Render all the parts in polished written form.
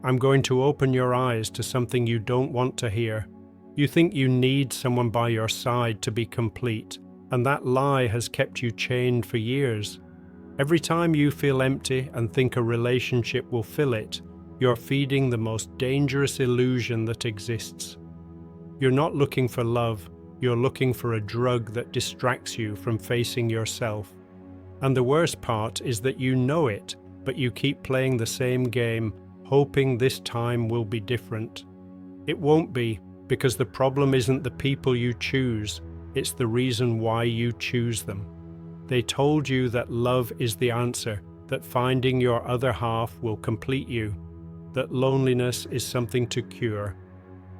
I'm going to open your eyes to something you don't want to hear. You think you need someone by your side to be complete, and that lie has kept you chained for years. Every time you feel empty and think a relationship will fill it, you're feeding the most dangerous illusion that exists. You're not looking for love, you're looking for a drug that distracts you from facing yourself. And the worst part is that you know it, but you keep playing the same game, hoping this time will be different. It won't be, because the problem isn't the people you choose, it's the reason why you choose them. They told you that love is the answer, that finding your other half will complete you, that loneliness is something to cure.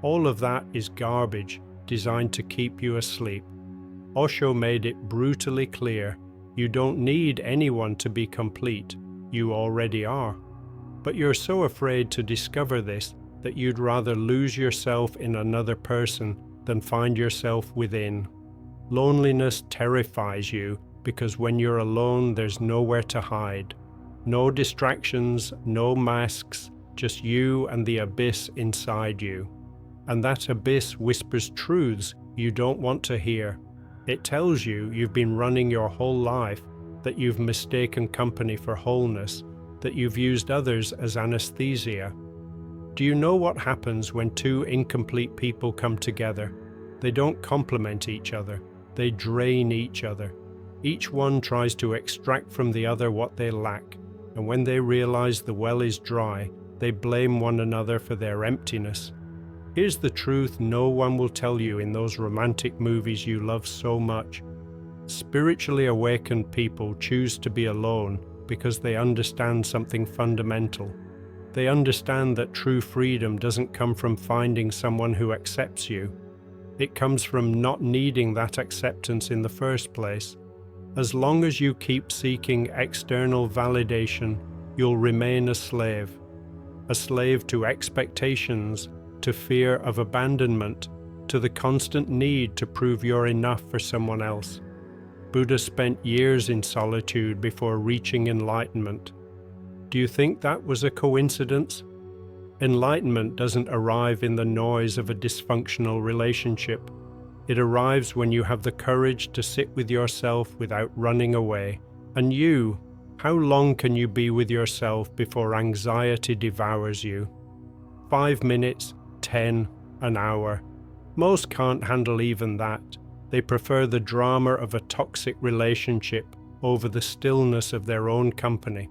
All of that is garbage, designed to keep you asleep. Osho made it brutally clear, you don't need anyone to be complete, you already are. But you're so afraid to discover this that you'd rather lose yourself in another person than find yourself within. Loneliness terrifies you because when you're alone, there's nowhere to hide. No distractions, no masks, just you and the abyss inside you. And that abyss whispers truths you don't want to hear. It tells you you've been running your whole life, that you've mistaken company for wholeness, that you've used others as anesthesia. Do you know what happens when two incomplete people come together? They don't complement each other, they drain each other. Each one tries to extract from the other what they lack, and when they realize the well is dry, they blame one another for their emptiness. Here's the truth no one will tell you in those romantic movies you love so much. Spiritually awakened people choose to be alone because they understand something fundamental. They understand that true freedom doesn't come from finding someone who accepts you. It comes from not needing that acceptance in the first place. As long as you keep seeking external validation, you'll remain a slave to expectations, to fear of abandonment, to the constant need to prove you're enough for someone else. Buddha spent years in solitude before reaching enlightenment. Do you think that was a coincidence? Enlightenment doesn't arrive in the noise of a dysfunctional relationship. It arrives when you have the courage to sit with yourself without running away. And you, how long can you be with yourself before anxiety devours you? 5 minutes, 10, an hour. Most can't handle even that. They prefer the drama of a toxic relationship over the stillness of their own company.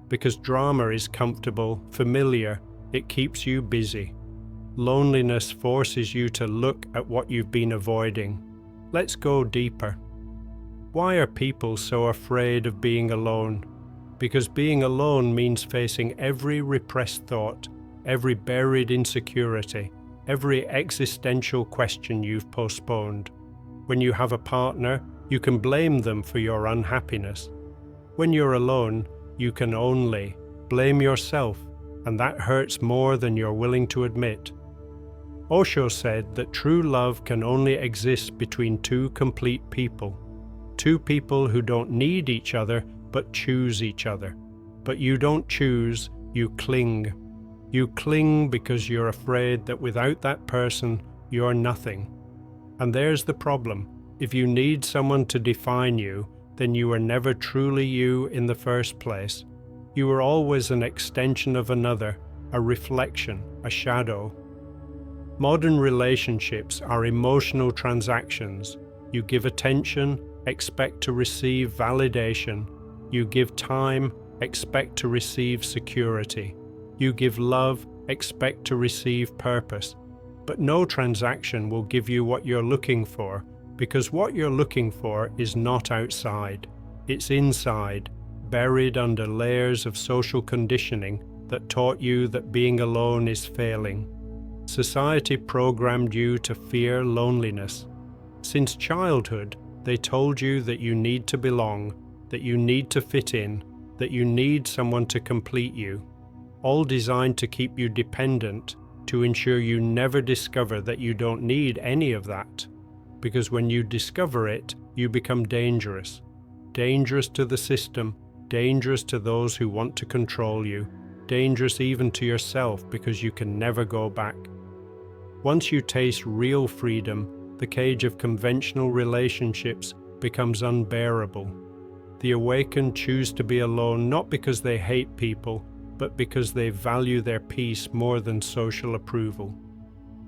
Because drama is comfortable, familiar, it keeps you busy. Loneliness forces you to look at what you've been avoiding. Let's go deeper. Why are people so afraid of being alone? Because being alone means facing every repressed thought, every buried insecurity, every existential question you've postponed. When you have a partner, you can blame them for your unhappiness. When you're alone, you can only blame yourself, and that hurts more than you're willing to admit. Osho said that true love can only exist between two complete people. Two people who don't need each other, but choose each other. But you don't choose, you cling. You cling because you're afraid that without that person, you're nothing. And there's the problem. If you need someone to define you, then you were never truly you in the first place. You were always an extension of another, a reflection, a shadow. Modern relationships are emotional transactions. You give attention, expect to receive validation. You give time, expect to receive security. You give love, expect to receive purpose. But no transaction will give you what you're looking for, because what you're looking for is not outside. It's inside, buried under layers of social conditioning that taught you that being alone is failing. Society programmed you to fear loneliness. Since childhood, they told you that you need to belong, that you need to fit in, that you need someone to complete you, all designed to keep you dependent, to ensure you never discover that you don't need any of that. Because when you discover it, you become dangerous. Dangerous to the system, dangerous to those who want to control you. dangerous even to yourself because you can never go back. Once you taste real freedom, the cage of conventional relationships becomes unbearable. The awakened choose to be alone not because they hate people, but because they value their peace more than social approval.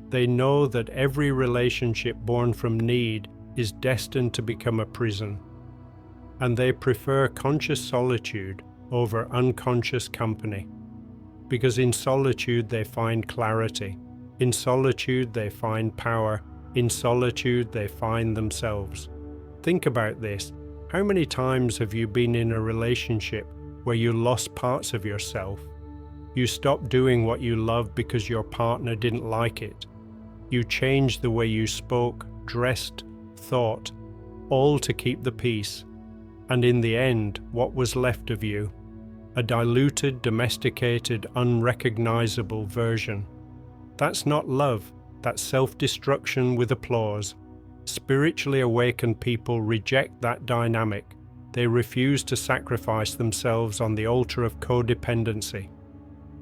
They know that every relationship born from need is destined to become a prison, and they prefer conscious solitude over unconscious company. Because in solitude they find clarity, in solitude they find power, in solitude they find themselves. Think about this. How many times have you been in a relationship where you lost parts of yourself? You stopped doing what you loved because your partner didn't like it. You changed the way you spoke, dressed, thought, all to keep the peace. And in the end, what was left of you? A diluted, domesticated, unrecognizable version. That's not love, that's self-destruction with applause. Spiritually awakened people reject that dynamic. They refuse to sacrifice themselves on the altar of codependency.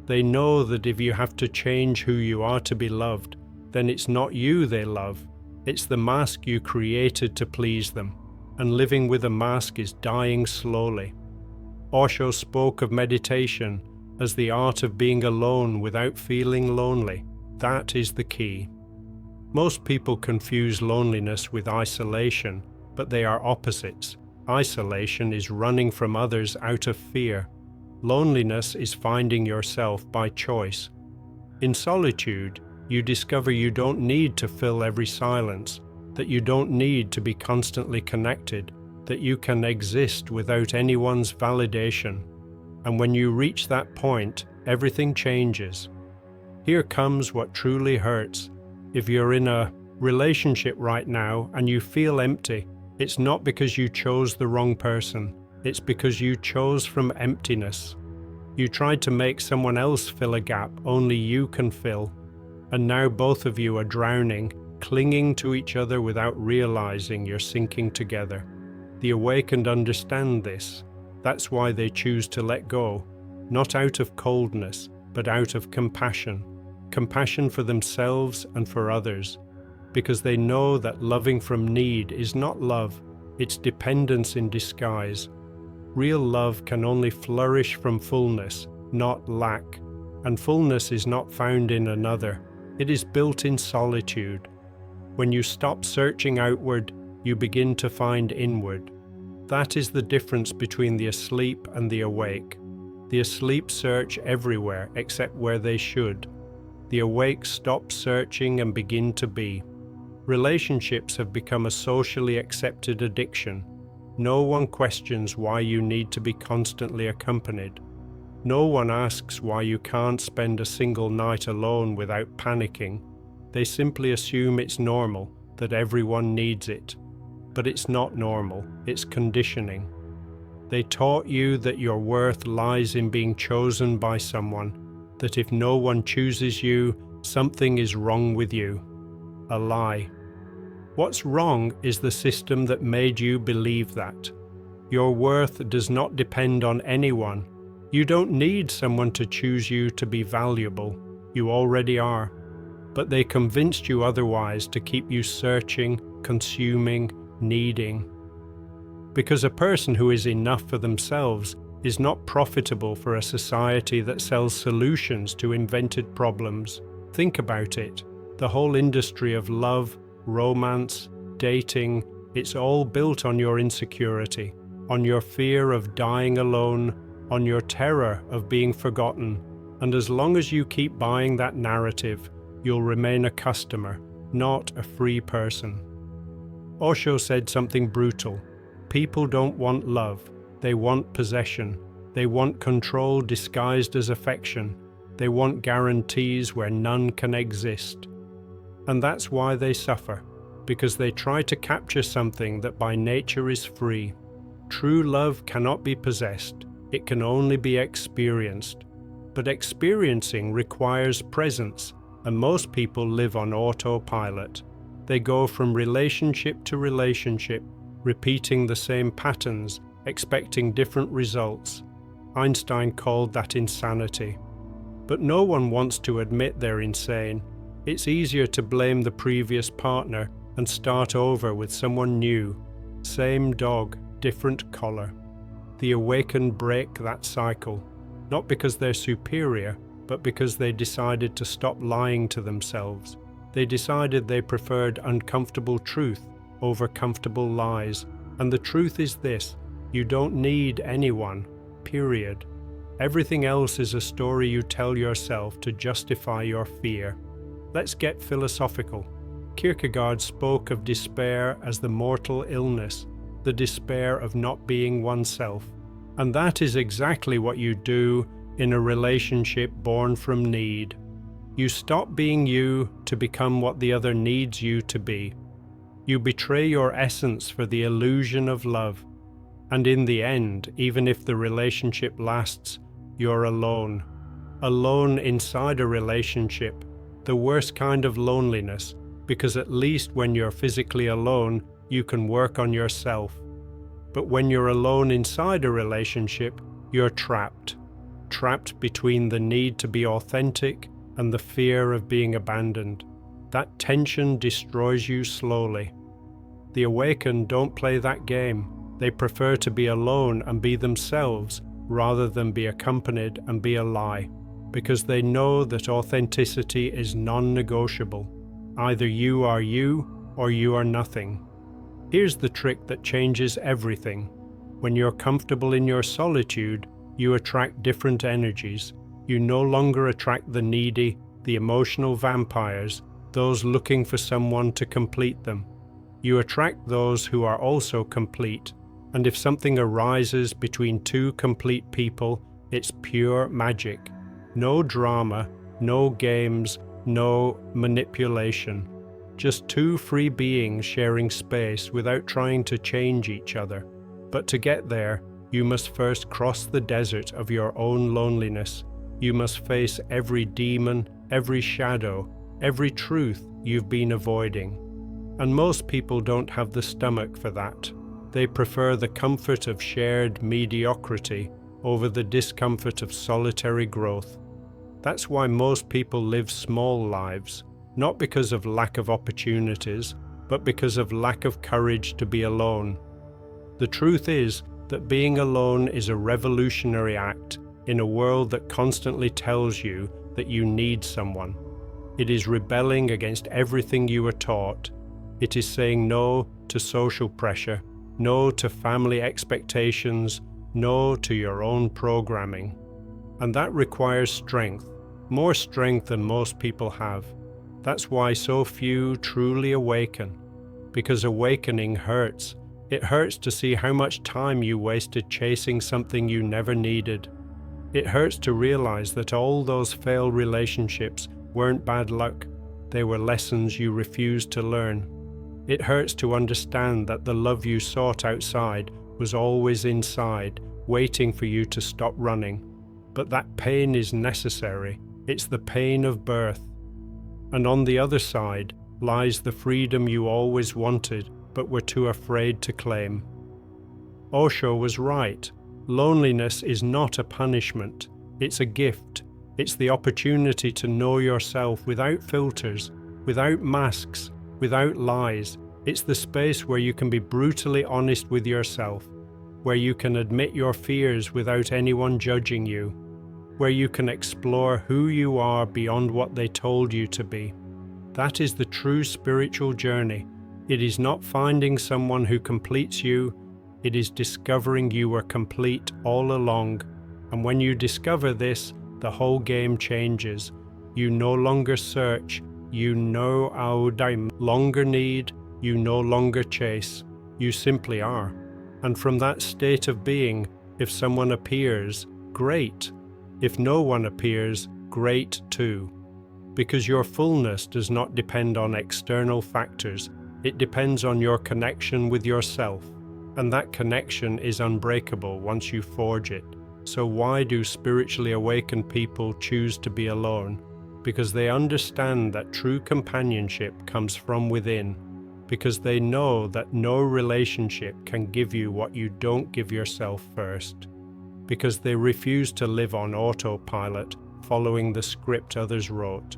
They know that if you have to change who you are to be loved, then it's not you they love, it's the mask you created to please them, and living with a mask is dying slowly. Osho spoke of meditation as the art of being alone without feeling lonely. That is the key. Most people confuse loneliness with isolation, but they are opposites. Isolation is running from others out of fear. Loneliness is finding yourself by choice. In solitude, you discover you don't need to fill every silence, that you don't need to be constantly connected, that you can exist without anyone's validation. And when you reach that point, everything changes. Here comes what truly hurts. If you're in a relationship right now and you feel empty, it's not because you chose the wrong person, it's because you chose from emptiness. You tried to make someone else fill a gap only you can fill, and now both of you are drowning, clinging to each other without realizing you're sinking together. The awakened understand this. That's why they choose to let go, not out of coldness, but out of compassion. Compassion for themselves and for others, because they know that loving from need is not love, it's dependence in disguise. Real love can only flourish from fullness, not lack, and fullness is not found in another, it is built in solitude. When you stop searching outward, you begin to find inward. That is the difference between the asleep and the awake. The asleep search everywhere except where they should. The awake stop searching and begin to be. Relationships have become a socially accepted addiction. No one questions why you need to be constantly accompanied. No one asks why you can't spend a single night alone without panicking. They simply assume it's normal, that everyone needs it. But it's not normal, it's conditioning. They taught you that your worth lies in being chosen by someone, that if no one chooses you, something is wrong with you. A lie. What's wrong is the system that made you believe that. Your worth does not depend on anyone. You don't need someone to choose you to be valuable. You already are. But they convinced you otherwise to keep you searching, consuming, needing. Because a person who is enough for themselves is not profitable for a society that sells solutions to invented problems. Think about it. The whole industry of love, romance, dating, it's all built on your insecurity, on your fear of dying alone, on your terror of being forgotten. And as long as you keep buying that narrative, you'll remain a customer, not a free person. Osho said something brutal. People don't want love, they want possession. They want control disguised as affection. They want guarantees where none can exist. And that's why they suffer, because they try to capture something that by nature is free. True love cannot be possessed, it can only be experienced. But experiencing requires presence, and most people live on autopilot. They go from relationship to relationship, repeating the same patterns, expecting different results. Einstein called that insanity. But no one wants to admit they're insane. It's easier to blame the previous partner and start over with someone new. Same dog, different collar. The awakened break that cycle, not because they're superior, but because they decided to stop lying to themselves. They decided they preferred uncomfortable truth over comfortable lies. And the truth is this: you don't need anyone, period. Everything else is a story you tell yourself to justify your fear. Let's get philosophical. Kierkegaard spoke of despair as the mortal illness, the despair of not being oneself. And that is exactly what you do in a relationship born from need. You stop being you to become what the other needs you to be. You betray your essence for the illusion of love. And in the end, even if the relationship lasts, you're alone. Alone inside a relationship, the worst kind of loneliness, because at least when you're physically alone, you can work on yourself. But when you're alone inside a relationship, you're trapped. Trapped between the need to be authentic and the fear of being abandoned. That tension destroys you slowly. The awakened don't play that game. They prefer to be alone and be themselves rather than be accompanied and be a lie, because they know that authenticity is non-negotiable. Either you are you or you are nothing. Here's the trick that changes everything. When you're comfortable in your solitude, you attract different energies. You no longer attract the needy, the emotional vampires, those looking for someone to complete them. You attract those who are also complete. And if something arises between two complete people, it's pure magic. No drama, no games, no manipulation. Just two free beings sharing space without trying to change each other. But to get there, you must first cross the desert of your own loneliness. You must face every demon, every shadow, every truth you've been avoiding. And most people don't have the stomach for that. They prefer the comfort of shared mediocrity over the discomfort of solitary growth. That's why most people live small lives, not because of lack of opportunities, but because of lack of courage to be alone. The truth is that being alone is a revolutionary act in a world that constantly tells you that you need someone. It is rebelling against everything you were taught. It is saying no to social pressure, no to family expectations, no to your own programming. And that requires strength, more strength than most people have. That's why so few truly awaken, because awakening hurts. It hurts to see how much time you wasted chasing something you never needed. It hurts to realize that all those failed relationships weren't bad luck. They were lessons you refused to learn. It hurts to understand that the love you sought outside was always inside, waiting for you to stop running. But that pain is necessary. It's the pain of birth. And on the other side lies the freedom you always wanted, but were too afraid to claim. Osho was right. Loneliness is not a punishment. It's a gift. It's the opportunity to know yourself without filters, without masks, without lies. It's the space where you can be brutally honest with yourself, where you can admit your fears without anyone judging you, where you can explore who you are beyond what they told you to be. That is the true spiritual journey. It is not finding someone who completes you. It is discovering you were complete all along. And when you discover this, the whole game changes. You no longer search. You no longer need, you no longer chase, you simply are. And from that state of being, if someone appears, great. If no one appears, great too. Because your fullness does not depend on external factors, it depends on your connection with yourself. And that connection is unbreakable once you forge it. So why do spiritually awakened people choose to be alone? Because they understand that true companionship comes from within, because they know that no relationship can give you what you don't give yourself first, because they refuse to live on autopilot, following the script others wrote.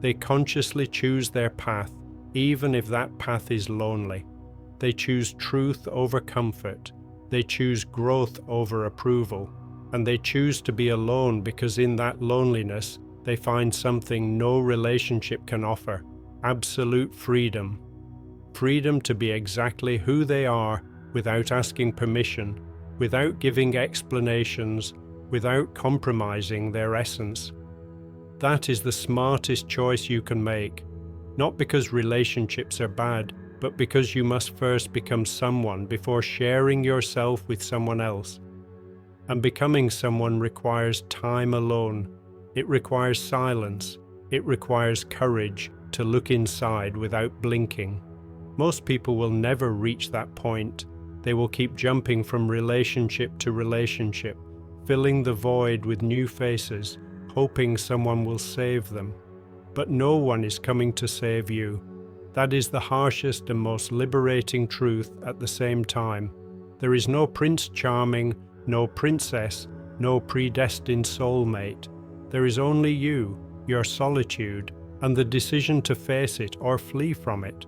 They consciously choose their path, even if that path is lonely. They choose truth over comfort. They choose growth over approval. And they choose to be alone because in that loneliness, they find something no relationship can offer: absolute freedom. Freedom to be exactly who they are without asking permission, without giving explanations, without compromising their essence. That is the smartest choice you can make, not because relationships are bad, but because you must first become someone before sharing yourself with someone else. And becoming someone requires time alone. It requires silence. It requires courage to look inside without blinking. Most people will never reach that point. They will keep jumping from relationship to relationship, filling the void with new faces, hoping someone will save them. But no one is coming to save you. That is the harshest and most liberating truth at the same time. There is no Prince Charming, no princess, no predestined soulmate. There is only you, your solitude, and the decision to face it or flee from it.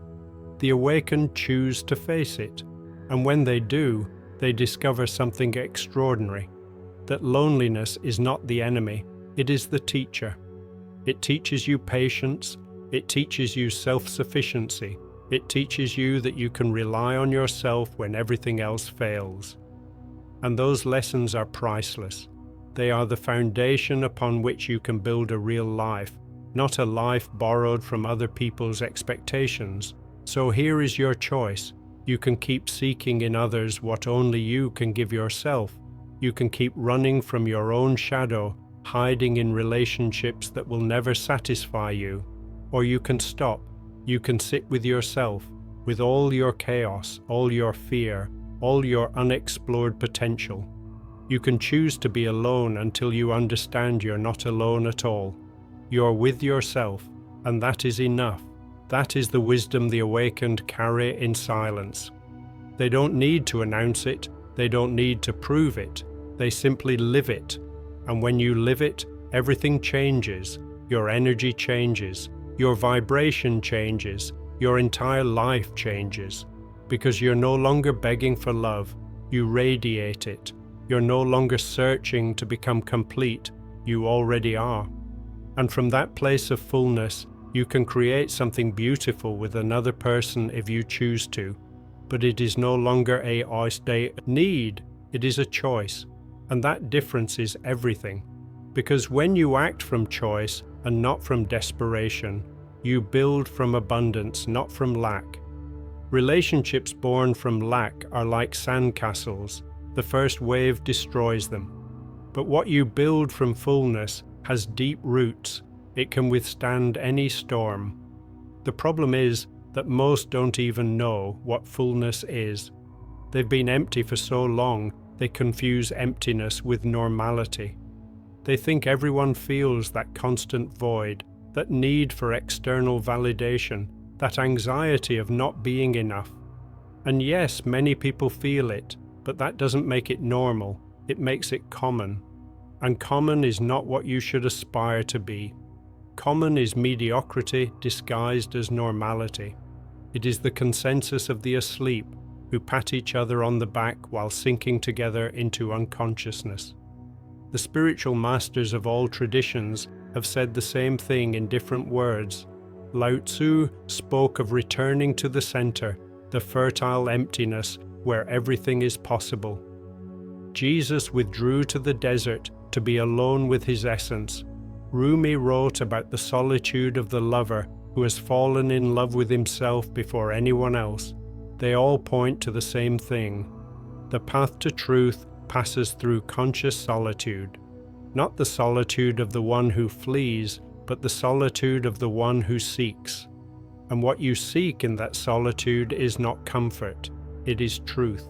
The awakened choose to face it, and when they do, they discover something extraordinary: that loneliness is not the enemy, it is the teacher. It teaches you patience, it teaches you self-sufficiency, it teaches you that you can rely on yourself when everything else fails. And those lessons are priceless. They are the foundation upon which you can build a real life, not a life borrowed from other people's expectations. So here is your choice. You can keep seeking in others what only you can give yourself. You can keep running from your own shadow, hiding in relationships that will never satisfy you. Or you can stop. You can sit with yourself, with all your chaos, all your fear, all your unexplored potential. You can choose to be alone until you understand you're not alone at all. You're with yourself, and that is enough. That is the wisdom the awakened carry in silence. They don't need to announce it. They don't need to prove it. They simply live it. And when you live it, everything changes. Your energy changes. Your vibration changes. Your entire life changes. Because you're no longer begging for love. You radiate it. You're no longer searching to become complete. You already are. And from that place of fullness, you can create something beautiful with another person if you choose to. But it is no longer a need, it is a choice. And that difference is everything. Because when you act from choice and not from desperation, you build from abundance, not from lack. Relationships born from lack are like sandcastles. The first wave destroys them. But what you build from fullness has deep roots. It can withstand any storm. The problem is that most don't even know what fullness is. They've been empty for so long, they confuse emptiness with normality. They think everyone feels that constant void, that need for external validation, that anxiety of not being enough. And yes, many people feel it, but that doesn't make it normal. It makes it common. And common is not what you should aspire to be. Common is mediocrity disguised as normality. It is the consensus of the asleep who pat each other on the back while sinking together into unconsciousness. The spiritual masters of all traditions have said the same thing in different words. Lao Tzu spoke of returning to the center, the fertile emptiness where everything is possible. Jesus withdrew to the desert to be alone with his essence. Rumi wrote about the solitude of the lover who has fallen in love with himself before anyone else. They all point to the same thing. The path to truth passes through conscious solitude, not the solitude of the one who flees, but the solitude of the one who seeks. And what you seek in that solitude is not comfort, it is truth.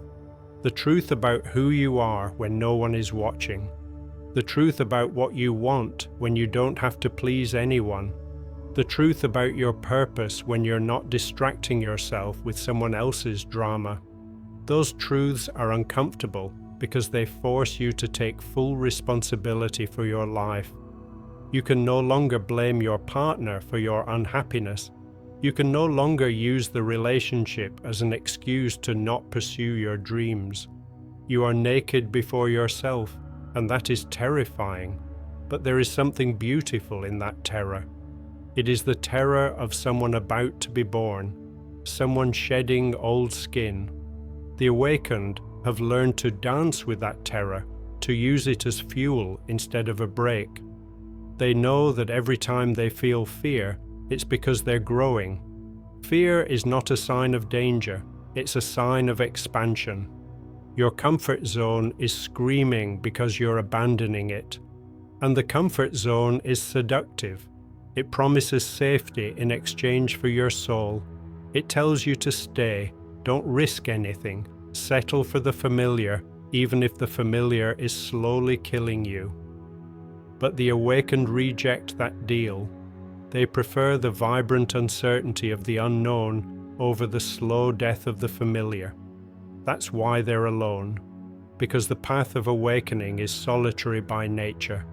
The truth about who you are when no one is watching. The truth about what you want when you don't have to please anyone. The truth about your purpose when you're not distracting yourself with someone else's drama. Those truths are uncomfortable because they force you to take full responsibility for your life. You can no longer blame your partner for your unhappiness. You can no longer use the relationship as an excuse to not pursue your dreams. You are naked before yourself, and that is terrifying. But there is something beautiful in that terror. It is the terror of someone about to be born, someone shedding old skin. The awakened have learned to dance with that terror, to use it as fuel instead of a brake. They know that every time they feel fear, it's because they're growing. Fear is not a sign of danger, it's a sign of expansion. Your comfort zone is screaming because you're abandoning it. And the comfort zone is seductive. It promises safety in exchange for your soul. It tells you to stay, don't risk anything, settle for the familiar, even if the familiar is slowly killing you. But the awakened reject that deal. They prefer the vibrant uncertainty of the unknown over the slow death of the familiar. That's why they're alone, because the path of awakening is solitary by nature.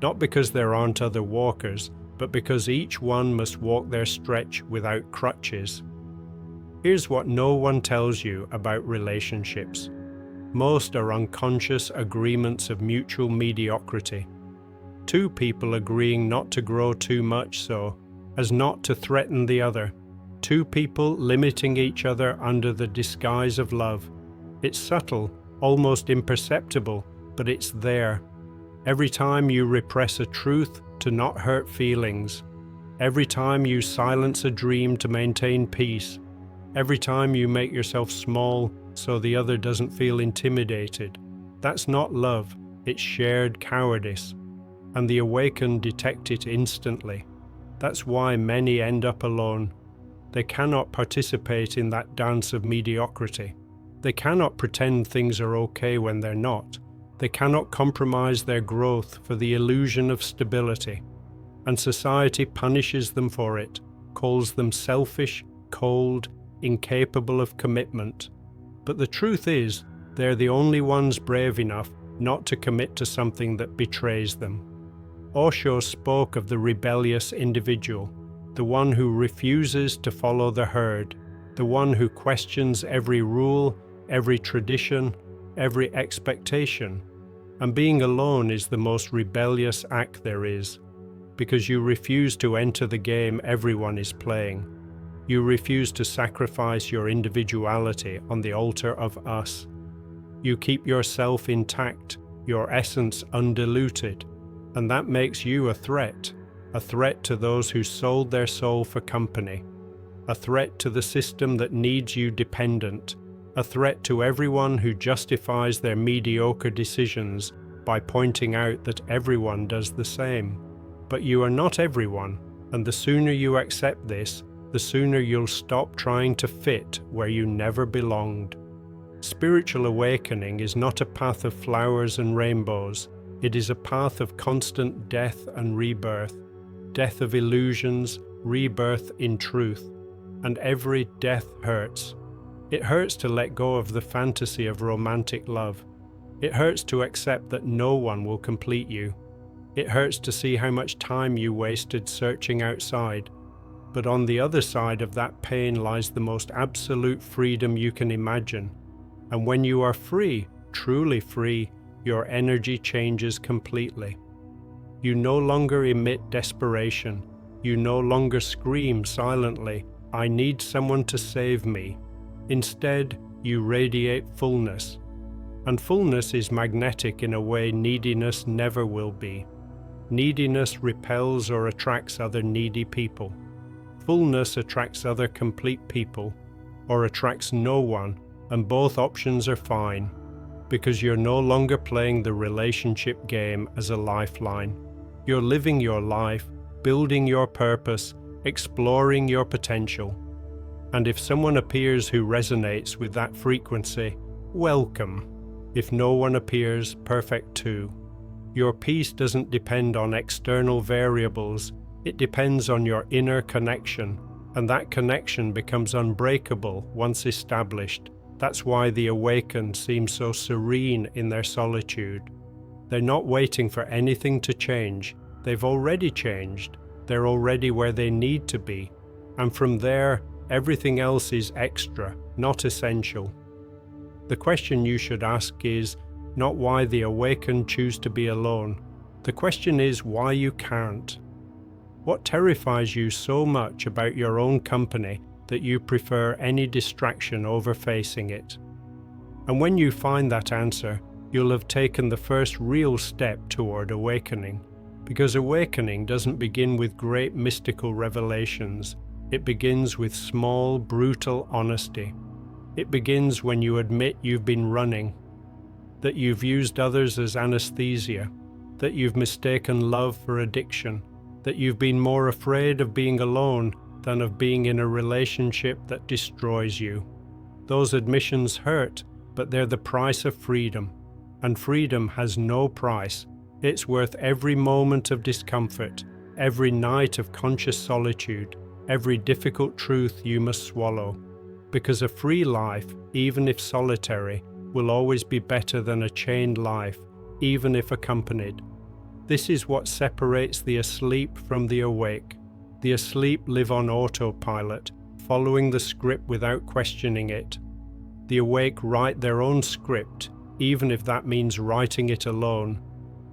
Not because there aren't other walkers, but because each one must walk their stretch without crutches. Here's what no one tells you about relationships. Most are unconscious agreements of mutual mediocrity. Two people agreeing not to grow too much so as not to threaten the other. Two people limiting each other under the disguise of love. It's subtle, almost imperceptible, but it's there. Every time you repress a truth to not hurt feelings, every time you silence a dream to maintain peace, every time you make yourself small so the other doesn't feel intimidated, that's not love, it's shared cowardice. And the awakened detect it instantly. That's why many end up alone. They cannot participate in that dance of mediocrity. They cannot pretend things are okay when they're not. They cannot compromise their growth for the illusion of stability. And society punishes them for it, calls them selfish, cold, incapable of commitment. But the truth is, they're the only ones brave enough not to commit to something that betrays them. Osho spoke of the rebellious individual, the one who refuses to follow the herd, the one who questions every rule, every tradition, every expectation. And being alone is the most rebellious act there is, because you refuse to enter the game everyone is playing. You refuse to sacrifice your individuality on the altar of us. You keep yourself intact, your essence undiluted, and that makes you a threat to those who sold their soul for company, a threat to the system that needs you dependent, a threat to everyone who justifies their mediocre decisions by pointing out that everyone does the same. But you are not everyone, and the sooner you accept this, the sooner you'll stop trying to fit where you never belonged. Spiritual awakening is not a path of flowers and rainbows. It is a path of constant death and rebirth, death of illusions, rebirth in truth. And every death hurts. It hurts to let go of the fantasy of romantic love. It hurts to accept that no one will complete you. It hurts to see how much time you wasted searching outside. But on the other side of that pain lies the most absolute freedom you can imagine. And when you are free, truly free, your energy changes completely. You no longer emit desperation. You no longer scream silently, "I need someone to save me." Instead, you radiate fullness. And fullness is magnetic in a way neediness never will be. Neediness repels or attracts other needy people. Fullness attracts other complete people, or attracts no one, and both options are fine, because you're no longer playing the relationship game as a lifeline. You're living your life, building your purpose, exploring your potential. And if someone appears who resonates with that frequency, welcome. If no one appears, perfect too. Your peace doesn't depend on external variables, it depends on your inner connection, and that connection becomes unbreakable once established. That's why the awakened seem so serene in their solitude. They're not waiting for anything to change, They've already changed. They're already where they need to be. And from there, everything else is extra, not essential. The question you should ask is not why the awakened choose to be alone. The question is why you can't. What terrifies you so much about your own company that you prefer any distraction over facing it? And when you find that answer, you'll have taken the first real step toward awakening. Because awakening doesn't begin with great mystical revelations. It begins with small, brutal honesty. It begins when you admit you've been running, that you've used others as anesthesia, that you've mistaken love for addiction, that you've been more afraid of being alone than of being in a relationship that destroys you. Those admissions hurt, but they're the price of freedom. And freedom has no price. It's worth every moment of discomfort, every night of conscious solitude, every difficult truth you must swallow. Because a free life, even if solitary, will always be better than a chained life, even if accompanied. This is what separates the asleep from the awake. The asleep live on autopilot, following the script without questioning it. The awake write their own script, even if that means writing it alone.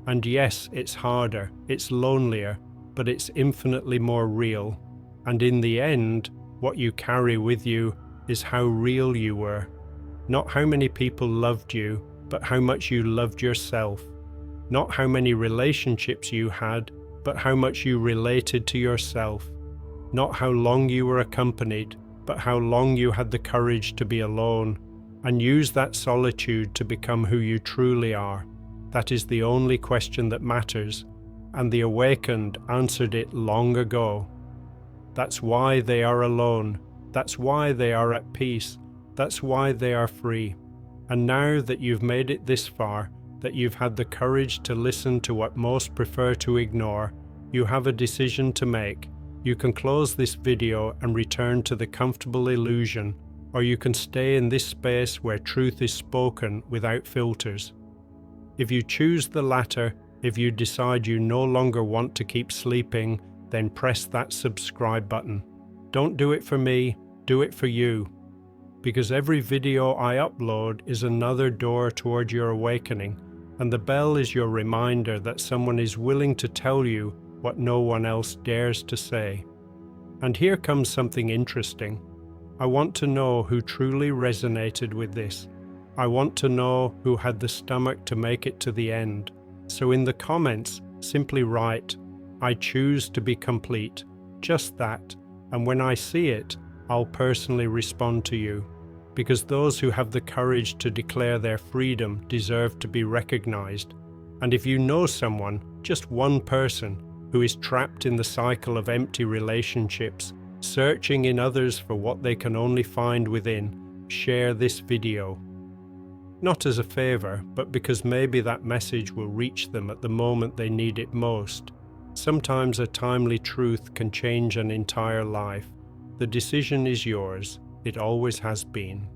And yes, it's harder, it's lonelier, but it's infinitely more real. And in the end, what you carry with you is how real you were. Not how many people loved you, but how much you loved yourself. Not how many relationships you had, but how much you related to yourself. Not how long you were accompanied, but how long you had the courage to be alone, and use that solitude to become who you truly are. That is the only question that matters, and the awakened answered it long ago. That's why they are alone. That's why they are at peace. That's why they are free. And now that you've made it this far, that you've had the courage to listen to what most prefer to ignore, you have a decision to make. You can close this video and return to the comfortable illusion, or you can stay in this space where truth is spoken without filters. If you choose the latter, if you decide you no longer want to keep sleeping, then press that subscribe button. Don't do it for me, do it for you. Because every video I upload is another door toward your awakening, and the bell is your reminder that someone is willing to tell you what no one else dares to say. And here comes something interesting. I want to know who truly resonated with this. I want to know who had the stomach to make it to the end. So in the comments, simply write, "I choose to be complete," just that, and when I see it, I'll personally respond to you. Because those who have the courage to declare their freedom deserve to be recognized. And if you know someone, just one person, who is trapped in the cycle of empty relationships, searching in others for what they can only find within, share this video. Not as a favor, but because maybe that message will reach them at the moment they need it most. Sometimes a timely truth can change an entire life. The decision is yours. It always has been.